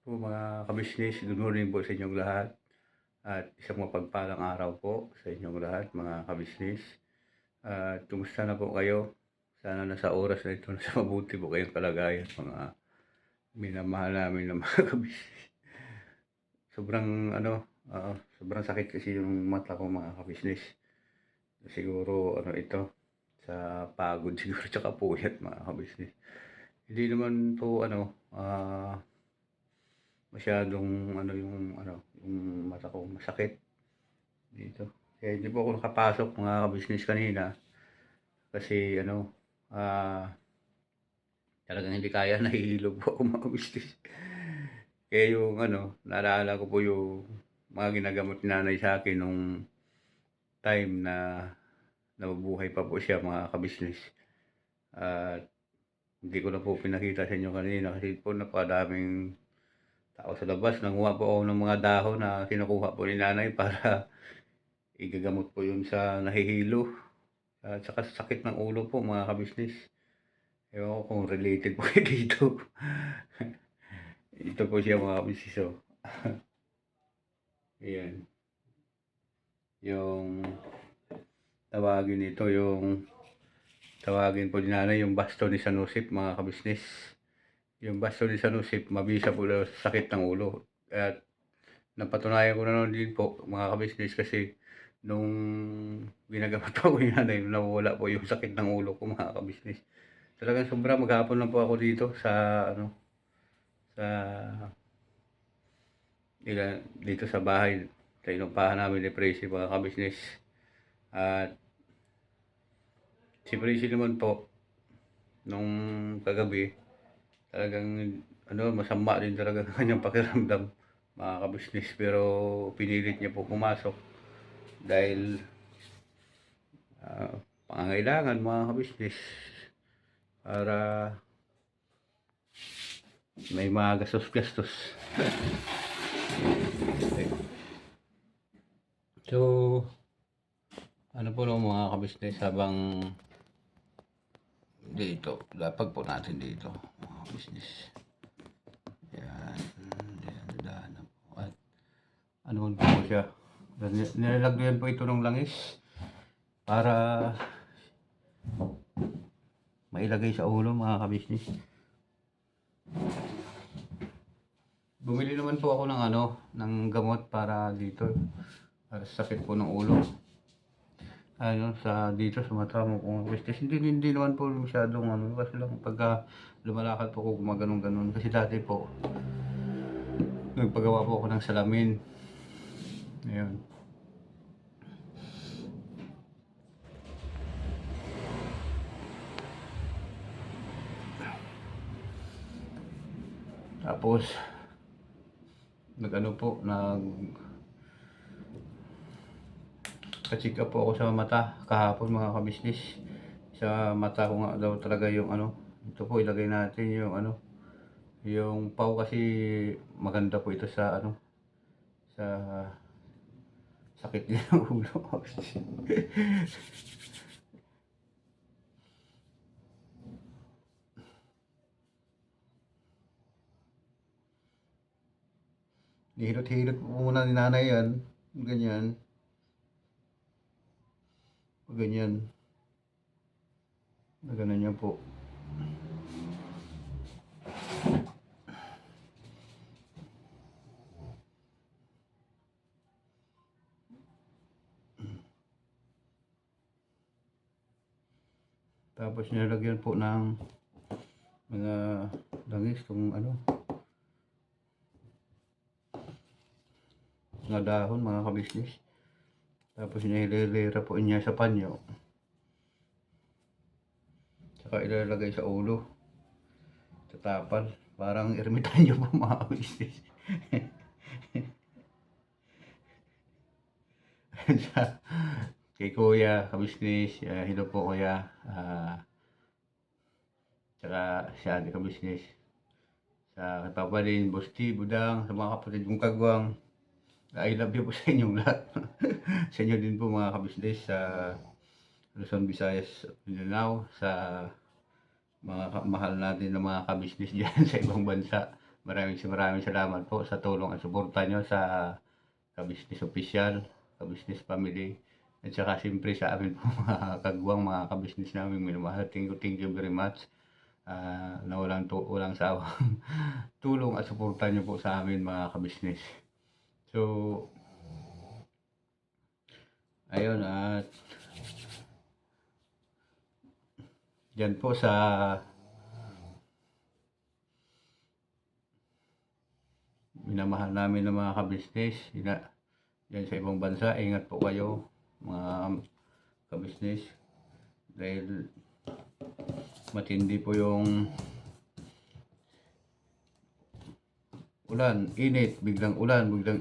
Po mga kabisnes, good morning po sa inyong lahat at isang mapagpalang araw po sa inyong lahat mga kabisnes. At kumusta na po kayo? Sana nasa oras na ito nasa mabuti po kayong kalagayan mga minamahal namin ng mga kabisnes. Sobrang sobrang sakit kasi yung mata ko mga kabisnes. Siguro ito sa pagod siguro tsaka puyat mga kabisnes. Hindi naman po masyadong yung mata ko masakit dito. Kaya hindi po ako nakapasok mga kabisnes kanina kasi talagang hindi kaya, nahihilo po ako mga kabisnes. Kaya yung naalala ko po yung mga ginagamot ni nanay sa akin nung time na nabubuhay pa po siya mga kabisnes. At hindi ko na po pinakita sa inyo kanina kasi po napakadaming tao sa labas. Nanguha po ako ng mga dahon na kinukuha po ni nanay para igagamot po yun sa nahihilo at saka sa sakit ng ulo po mga kabisnes. Ewan ko kung related po kayo dito. Ito po siya mga kabisnes. Oh. Ayan. Yung tawagin po ni nanay yung basto ni Sanusip mga kabisnes. Yung basto ni Sanusip, mabisa po daw sa sakit ng ulo. At napatunayan ko na noon din po mga kabisnes kasi nung ginagamot po ko yung nanay, nawawala po yung sakit ng ulo ko mga kabisnes. Talagang sobra, maghapon lang po ako dito sa dito sa bahay sa inupahan namin ni Presi mga kabisnes. At si Presi naman po nung kagabi talagang masama din talaga ang kanyang pakiramdam mga kabisnes, pero pinilit niya po pumasok dahil pangangailangan mga kabisnes para may mga gastos-gastos. So, po mga kabisnes, habang dito, lapag po natin dito mga kabisnes. Yan, dahan po. At po siya. Nilalagyan po ito ng langis para mailagay sa ulo mga kabisnes. Bumili naman po ako ng gamot para dito, para sa sakit po ng ulo. Dito sa mata mo kung kabisnes. Hindi naman po masyadong kasi lang pagka lumalakad po ako gumaganon-ganon. Kasi dati po nagpagawa po ako ng salamin. Ayun. Tapos check up po ako sa mata kahapon mga kabisnes. Sa mata ko nga daw talaga yung ito po ilagay natin yung pau kasi maganda po ito sa sa sakit niya ng ulo. Nihilot-hilot po muna ni nanay yan. Ganyan. Ganyan. Ganyan niya po. Tapos nilagyan po ng mga langis kung mga dahon mga kabisnes. Tapos nililira po niya sa panyo. Saka ilalagay sa ulo. Sa tapal. Parang ermitanyo po mga kabisnes. Kay Kuya kabisnes, hello po Kuya. Tsaka si Ate kabisnes. Sa Kapapalin, Busti, Budang, sa mga kapatid kong kagwang. I love you po sa inyong lahat. Sa inyo din po mga kabisnes sa Luzon, Visayas, Mindanao, sa mga mahal natin na mga kabisnes dyan sa ibang bansa. maraming salamat po sa tulong at suporta niyo sa Ka-Business Official, Ka-Business Family, at saka siyempre sa amin po mga kagwang, mga ka-business naming minamahal. Thank you very much. Na walang sawang tulong at suporta niyo po sa amin mga ka-business. So, ayun, at diyan po sa minamahal namin ng mga ka-business diyan sa ibang bansa, ingat po kayo mga ka-business, dahil matindi po yung ulan, biglang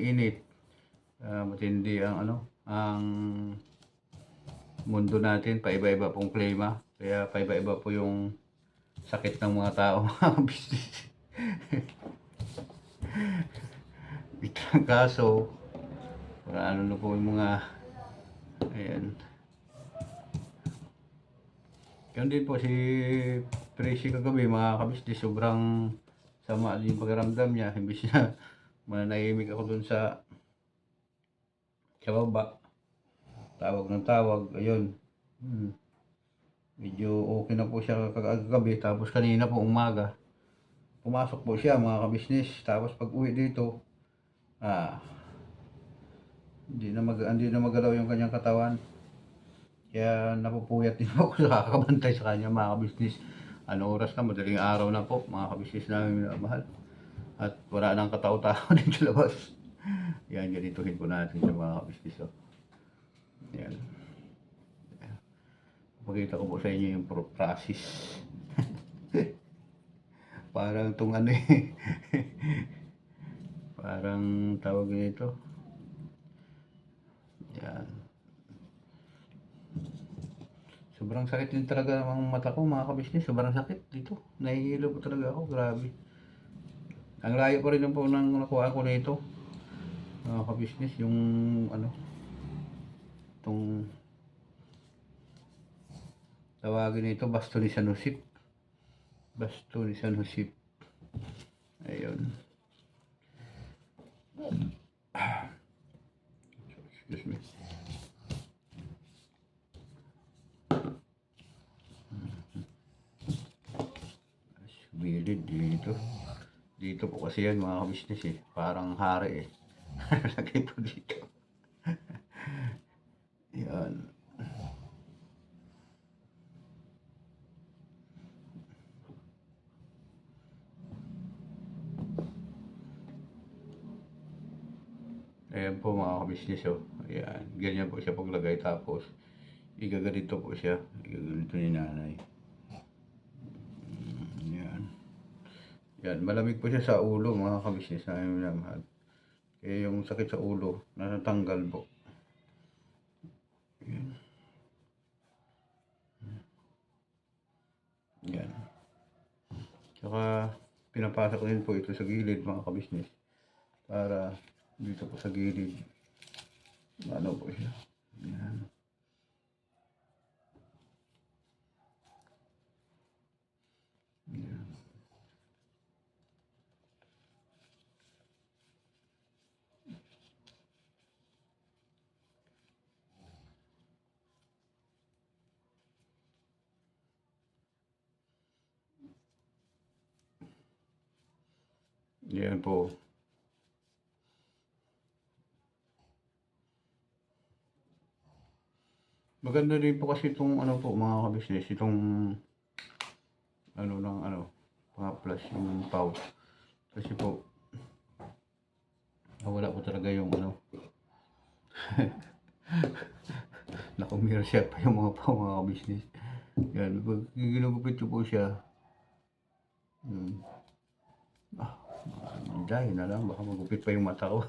init. Matindi ang mundo natin, paiba-iba pong klima, kaya paiba-iba po yung sakit ng mga tao mga business. Itang kaso, para na po yung mga, ayan. Ganun din po si Tracy kagabi mga ka-business, sobrang sama yung pakiramdam niya, imbis na mananahimik ako dun sa baba, tawag ng tawag, ayun. Medyo okay na po siya kagabi, tapos kanina po umaga, pumasok po siya mga ka-business, tapos pag uwi dito, hindi na magalaw yung kanyang katawan. Kaya napupuyat din ako sa kakabantay sa kanya mga ka-business. Ano oras na, madaling araw na po mga ka-business namin minamahal. At wala nang katao-tao din sa labas. Yan, ganituhin po natin sa mga ka-business. Yan. Pakita ko po sa inyo yung process. Parang itong parang tawag nito. Yan. Sobrang sakit din talaga ng mata ko mga ka-business. Sobrang sakit dito. Nahihilo po talaga ako. Grabe. Ang layo pa rin po nang nakuha ko nito. Mga ka-business. Yung itong tawagin nito, Basto ni San Jose. Basto ni San Jose. Ayun. Excuse me. Bilid dito. Dito po kasi yan mga ka-business parang hari lagay po dito. Yan. Ayan po mga ka-business Ayan. Ganyan po siya paglagay, tapos igaganito po siya. Igaganito ni nanay. Yan, malamig po siya sa ulo mga ka-business namin minamahal. Kaya yung sakit sa ulo, natatanggal po. Yan. Yan. Saka pinapasok din po ito sa gilid mga ka-business. Para dito po sa gilid. Ano po siya. Yan. Yan. Yan po. Maganda rin po kasi itong po mga ka-business, itong mga plus yung pouch. Kasi po nawala po talaga yung nakumira siya pa yung mga ka-business. Yan, pag ginugupit ko po siya, dahil na lang, baka magupit pa yung mata ko.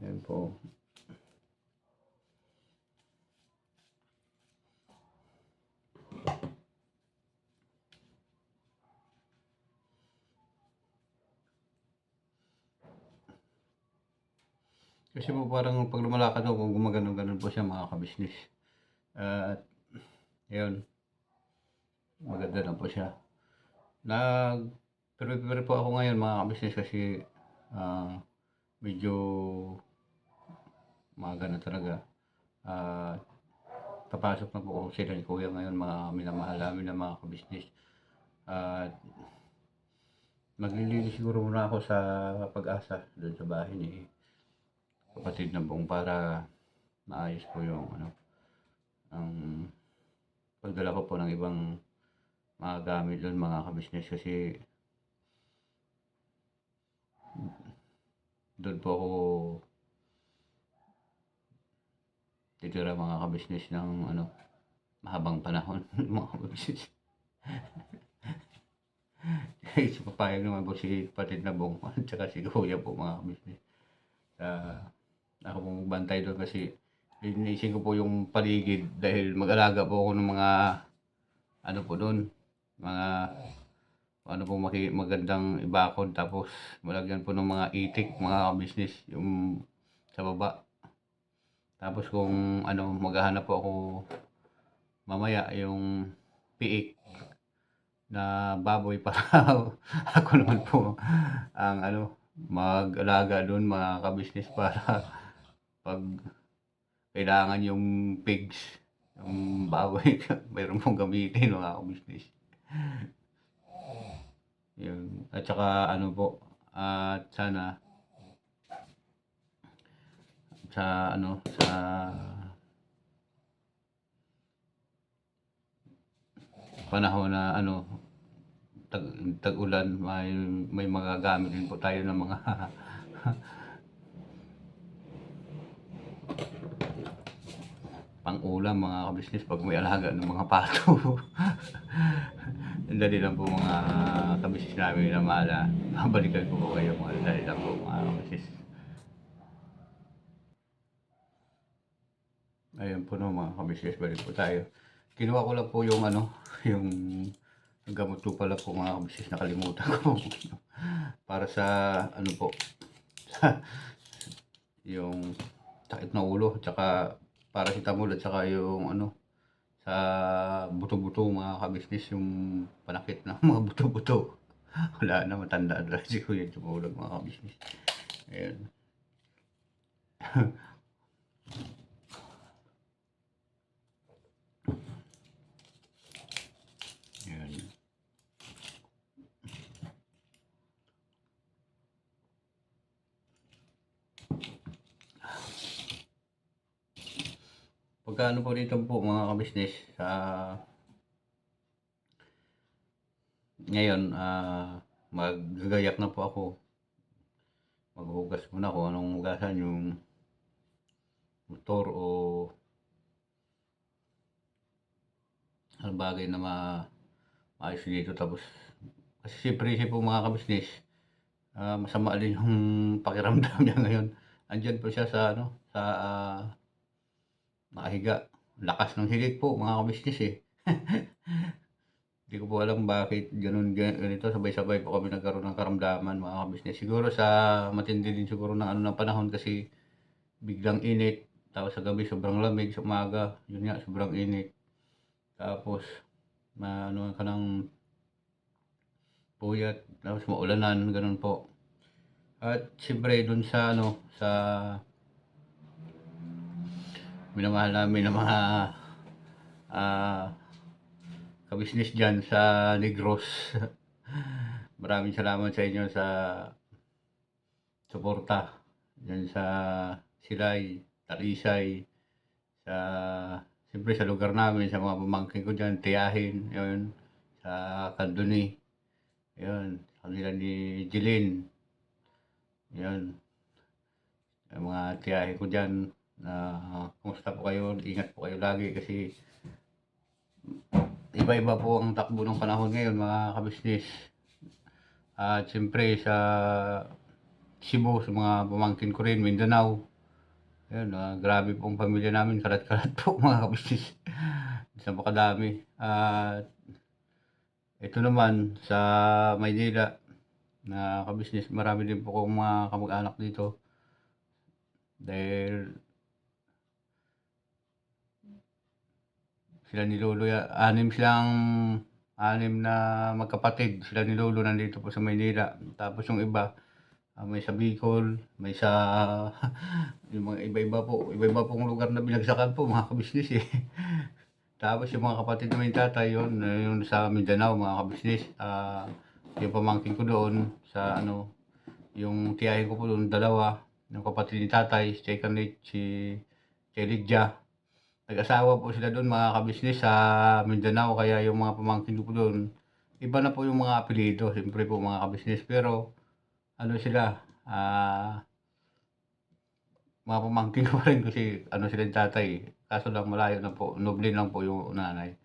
Yan po. Kasi po parang pag lumalakad ako, gumagano-ganon po siya mga ka-business. At yun. maganda na po siya. Nag-prepare po ako ngayon mga ka-business kasi, ah, medyo maaga na talaga at papasok na po sila ni kuya ngayon, mga minamahal namin na mga ka-business. At maglilinis siguro muna ako sa Pag-asa, doon sa bahay ni kapatid na Bong para maayos po yung ano, ang pagdala ko po ng ibang mga gamit do'n mga ka-business kasi do'n po ako titira mga ka-business ng ano, mahabang panahon mga ka-business. Kasi papayag naman po si kapatid na Bong at saka si kuya po mga ka-business. Ah, ako pong magbantay do'n kasi linisin ko po yung paligid dahil mag-alaga po ako ng mga ano po do'n, mga ano po magandang ibakod tapos malagyan po ng mga itik mga ka-business yung sa baba. Tapos kung ano maghahanap po ako mamaya yung piik na baboy para ako naman po ang ano, mag-alaga do'n mga ka-business para 'pag kailangan yung pigs, yung baboy meron pong gamitin mga ka-business. Yun, at saka ano po, at sana sa ano, sa panahon na ano, tag tag-ulan may magagamit din po tayo ng mga pang-ulam mga ka-business 'pag may alaga ng mga pato. Ang dali lang po mga ka-business namin minamahal, babalikan ko po kayo mga dali lang po mga ka-business. Ayun po 'no mga ka-business, balik po tayo. Kinuha ko lang po yung ano, yung gamot ko pala po mga ka-business, nakalimutan ko para sa ano po, sa yung sakit ng ulo tsaka paracetamol at saka yung ano, sa buto-buto mga ka-business, yung panakit ng mga buto-buto. Wala na, matanda na si kuya tumulag mga ka-business. Ayun. Ayun. Pagka ano po dito po mga ka-business, ngayon, maggagayak na po ako. Maghuhugas muna kung anong hugasan, yung motor o anong bagay na maayos dito. Tapos kasi siyempre po mga ka-business, masama din yung pakiramdam niya ngayon. Andiyan po siya sa ano, sa nakahiga. Lakas ng higit po mga ka-business eh. Hindi ko po alam bakit gano'n ganito, sabay-sabay po kami nagkaroon ng karamdaman mga ka-business. Siguro sa matindi din siguro ng ano ng panahon kasi biglang init, tapos sa gabi sobrang lamig, sa umaga yun nga sobrang init. Tapos maano ka ng puyat, tapos maulanan, gano'n po. At siyempre dun sa ano, sa minamahal namin na mga ah, ka-business diyan sa Negros. Maraming salamat sa inyo sa suporta diyan sa Silay, Talisay, sa siyempre sa lugar namin, sa mga pamangkin ko diyan, tiyahin, 'yun, sa Candoni, 'yun, sa kanila ni Jeline, 'yun, yung mga tiyahin ko diyan na kumusta po kayo, ingat po kayo lagi kasi iba-iba po ang takbo ng panahon ngayon mga ka-business. At siyempre sa Cebu, sa mga pamangkin ko rin, Mindanao. Ayun, grabe po ang pamilya namin, kalat-kalat po mga ka-business. Napakadami. At ito naman sa Maynila na ka-business, marami din po akong mga kamag-anak dito. Dahil sila ni Lolo, 6 silang 6 na magkapatid, sila ni lolo nandito po sa Maynila. Tapos yung iba, may sa Bicol, may sa yung mga iba-iba pong lugar na binagsakan po mga kabisnes, eh. Tapos yung mga kapatid namin tatay yun, yung sa Mindanao mga kabisnes, yung pamangkin ko doon sa ano, yung tiyahin ko po doon dalawa, yung kapatid ni tatay, si Chekanlit, si Lydia. Nag-asawa po sila doon mga kabisnes sa Mindanao, kaya yung mga pamangkin ko po doon, iba na po yung mga apelyido, siyempre po mga kabisnes. Pero ano sila, mga pamangkin ko pa rin kasi ano sila yung tatay, kaso lang malayo na po, Noble lang po yung nanay.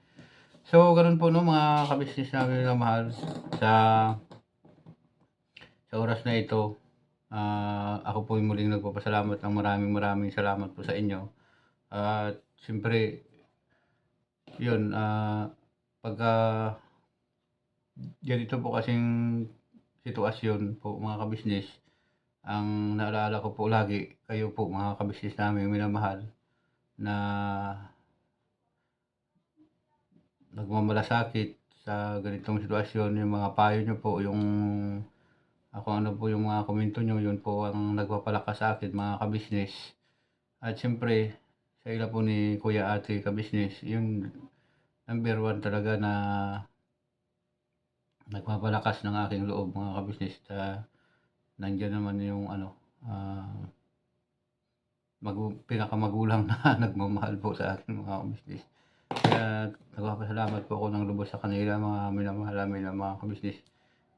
So gano'n po 'no mga kabisnes namin na mahal, sa oras na ito, ako po'y muling nagpapasalamat ng maraming salamat po sa inyo. At siyempre 'yun, pagka ganito po kasing sitwasyon po mga kabisnes, ang naalala ko po lagi kayo po mga kabisnes naming minamahal na nagmamalasakit sa ganitong sitwasyon. Yung mga payo niyo po, yung kung ano po yung mga komento niyo, yun po ang nagpapalakas sa akin mga kabisnes. At siyempre sa ila po ni kuya, ate kabisnes, yung number 1 talaga na nagpapalakas ng aking loob mga kabisnes. Nandiyan naman yung ano, pinakamagulang na nagmamahal po sa akin mga kabisnes. Kaya nagpapasalamat po ako ng lubos sa kanila, mga minamahal namin na mga kabisnes,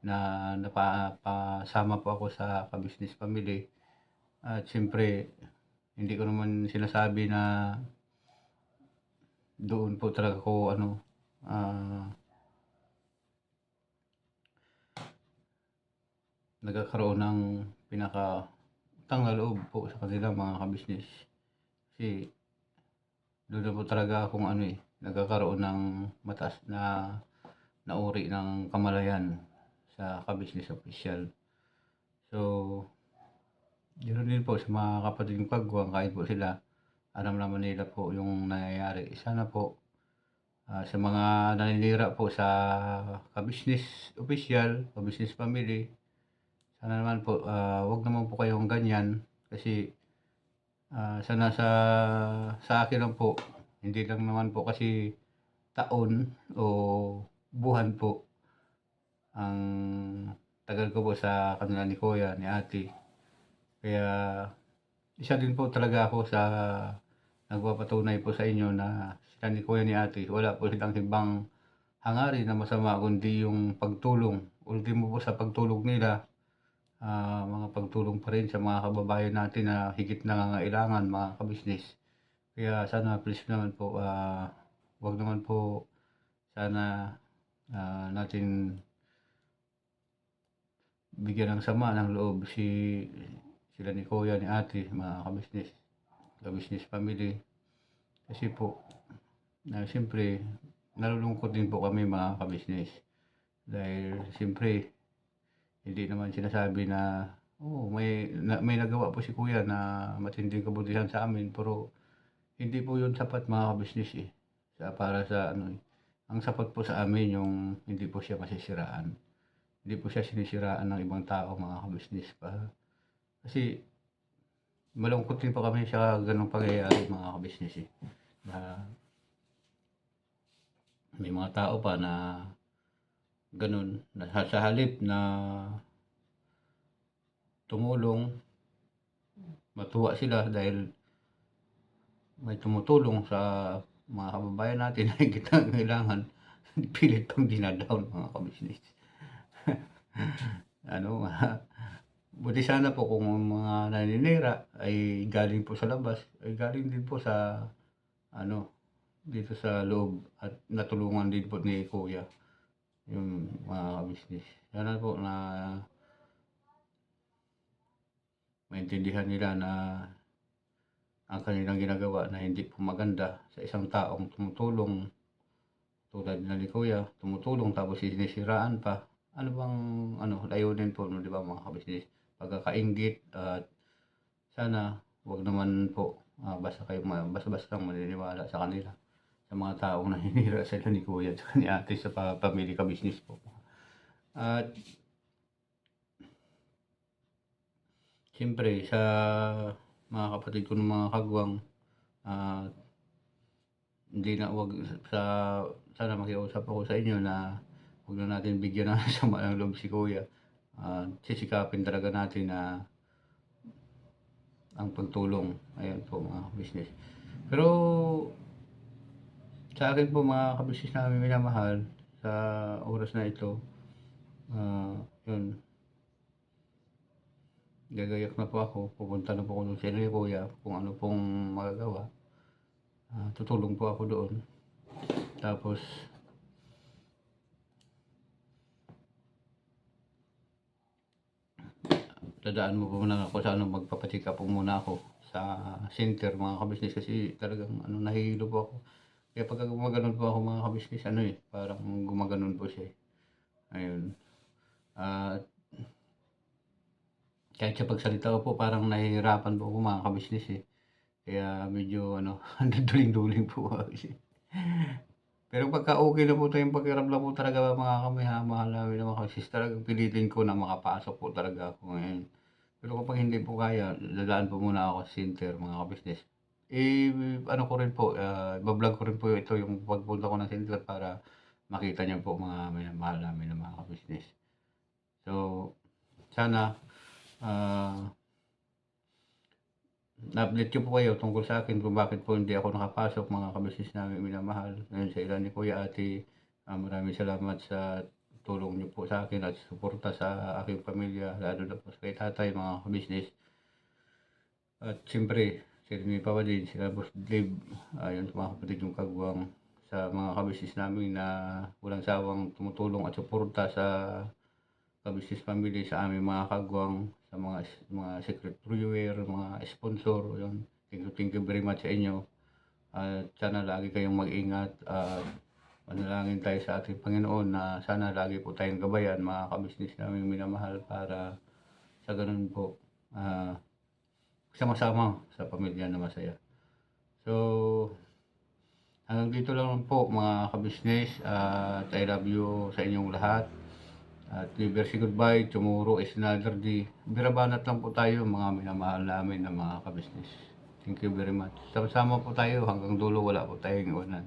na napapasama po ako sa kabisnes family. At siyempre hindi ko naman sinasabi na doon po talaga ako ano, nagkakaroon ng pinakautang na loob po sa kanila mga kabisnes. Kasi doon na po talaga akong ano, nagkakaroon ng mataas na uri ng kamalayan sa ka-business official. So, gano'n din po sa mga kapatid kong kagwang, kahit po sila, alam naman nila po yung nangyayari. Sana po, sa mga naninira po sa ka-business official, ka-business family, sana naman po, 'wag naman po kayong ganyan kasi, sana sa akin lang po, hindi lang naman po kasi taon o buwan po ang tagal ko po sa kanila ni kuya, ni ate. Kaya isa din po talaga ako sa nagpapatunay po sa inyo na sila ni kuya, ni ate, wala po silang ibang hangarin na masama kundi yung pagtulong. Ultimo po sa pagtulong nila, mga pagtulong pa rin sa mga kababayan natin na higit nangangailangan mga kabisnes. Kaya sana please naman po, 'wag naman po sana, natin bigyan ng sama ng loob sila ni kuya, ni ate, mga ka-business family. Kasi po, siyempre nalulungkot din po kami mga ka-business. Dahil siyempre hindi naman sinasabi na, may nagawa po si kuya na matinding kabutihan sa amin, pero hindi po yun sapat mga ka-business, para sa ano, ang sapat po sa amin yung hindi po siya masisiraan. Hindi po siya sinisiraan ng ibang tao mga ka-business pa. Kasi malungkot din po kami sa gano'ng pangyayari mga ka-business, na may mga tao pa na gano'n, na sa halip na tumulong, matuwa sila dahil may tumutulong sa mga kababayan natin na higit nangangailangan, pilit pang dina-down mga ka-business. Ano, buti sana po kung mga naninira ay galing po sa labas, ay galing din po sa ano, dito sa loob, at natulungan din po ni kuya yung mga ka-business. Sana po na maintindihan nila na ang kanilang ginagawa na hindi po maganda sa isang taong tumutulong tulad na ni kuya, tumutulong tapos sinisiraan pa. Ano bang ano, layunin po 'di ba mga ka-business? Pagkakainggit, at sana 'wag naman po, basta lang maniniwala sa kanila. sa mga taong naninira sila ni kuya at ni ate sa pamilya ka-business po. At siyempre sa mga kapatid ko ng mga kagwang, ah, hindi na wag sa sana makiusap ako sa inyo na wag na natin bigyan ng sama ng loob si kuya. Sisikapin talaga natin na ang pagtulong, ayan po mga business. Pero sa akin po mga ka-business namin minamahal, sa oras na ito, yun, gagayak na po ako, pupunta na po ako dun sa ni kuya kung ano pong magagawa. Tutulong po ako doon. Tapos dadaan mo po muna ako sa ano, magpapa-check up po muna ako sa center mga ka-business kasi talagang ano, nahihilo po ako. Kaya pagka gumaganon po ako mga ka-business, ano eh, parang gumaganon po siya eh. Ayun. At kahit sa pagsalita ko po parang nahihirapan po ako mga ka-business eh. Kaya medyo ano, duling-duling po kasi. Pero pagka okay na po tayong pakiramdam po talaga mga kamihamahal namin na mga ka-business, talagang pilitin ko na makapasok po talaga ako ngayon. Pero kapag hindi po kaya, dadaan po muna ako sa center mga ka-business. Ano ko rin po, iba-vlog ko rin po ito yung pagpunta ko ng center para makita niyo po mga minamahal namin na mga ka-business. So, sana na-update ko po kayo tungkol sa akin kung bakit po hindi ako nakapasok mga ka-business namin minamahal. Ngayon sa ilan ni Kuya Ate, maraming salamat sa tulong niyo po sa akin at suporta sa aking pamilya, lalo na po sa kay tatay mga ka-business. At siyempre, si Rene Papa din, sila Boss Dave, yun sa mga kapatid yung kagwang, sa mga ka-business namin na walang sawang tumutulong at suporta sa ka-business family, sa aming mga kagwang, sa mga secret viewer, mga sponsor, yun. Thank you very much sa inyo. At sana lagi kayong mag-ingat at manalangin tayo sa ating Panginoon na sana lagi po tayong gabayan mga ka-business naming minamahal para sa ganun po sama-sama sa pamilya na masaya. So, hanggang dito lang po mga ka-business at I love you sa inyong lahat. At never say goodbye, tomorrow is another day. Birabanat lang po tayo mga minamahal namin na mga ka-business. Thank you very much. Sama-sama po tayo hanggang dulo, wala po tayong iwanan.